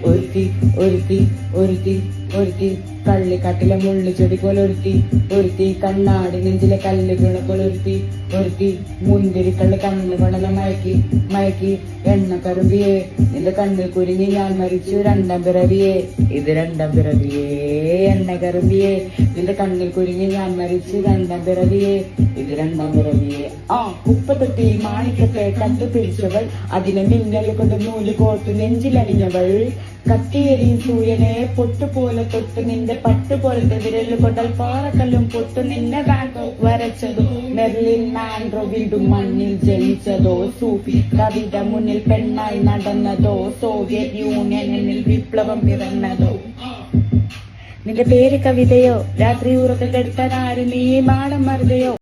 ഒരുത്തി ഒരുത്തി ഒരുത്തി ഒരുത്തി കള്ളിക്കാട്ടിലെ മുള്ളിച്ചെടി പോലൊരുത്തി ഒരുത്തി കണ്ണാടി നെഞ്ചിലെ കല്ലുകള പോലൊരുത്തി ഒരുത്തി മുന്തിരിക്കള്ളി കണ്ണ് കൊണ്ടല മയക്കി മയക്കി എണ്ണ കറുമ്പിയേ നിന്റെ കണ്ണിൽ കുരുങ്ങി ഞാൻ മരിച്ചു രണ്ടാം പിറവിയേ ഇത് രണ്ടാം പിറവിയേ എണ്ണ കറുമ്പിയേ നിന്റെ കണ്ണിൽ കുരുങ്ങി ഞാൻ മരിച്ചു രണ്ടാം പിറവിയേ ഇത് രണ്ടാം പിറവിയേ കുപ്പത്തൊട്ടി മാണിക്കത്തെ കണ്ടുപിടിച്ചവൾ അതിനെ മിന്നൽ കൊണ്ട് നൂല് കോർത്തു നെഞ്ചിലണിഞ്ഞവൾ കത്തിയെരിയും സൂര്യനെ പൊട്ടുപോലെ തൊട്ട് നിന്റെ പട്ടുപോലത്തെ വിരല് കൊണ്ടാൽ പാറക്കല്ലും പൊട്ടു നിന്നെ വാൻഗോ വരച്ചതോ മെർലിൻ മാൻഡ്രോ വീണ്ടും മണ്ണിൽ ജനിച്ചതോ സൂഫി കവിത മുന്നിൽ പെണ്ണായി നടന്നതോ സോവിയറ്റ് യൂണിയനിൽ വിപ്ലവം പിറന്നതോ നിന്റെ പേര് കവിതയോ രാത്രി ഉറക്കം കെടുത്താൻ ആരും നീ മാടം മറുതയോ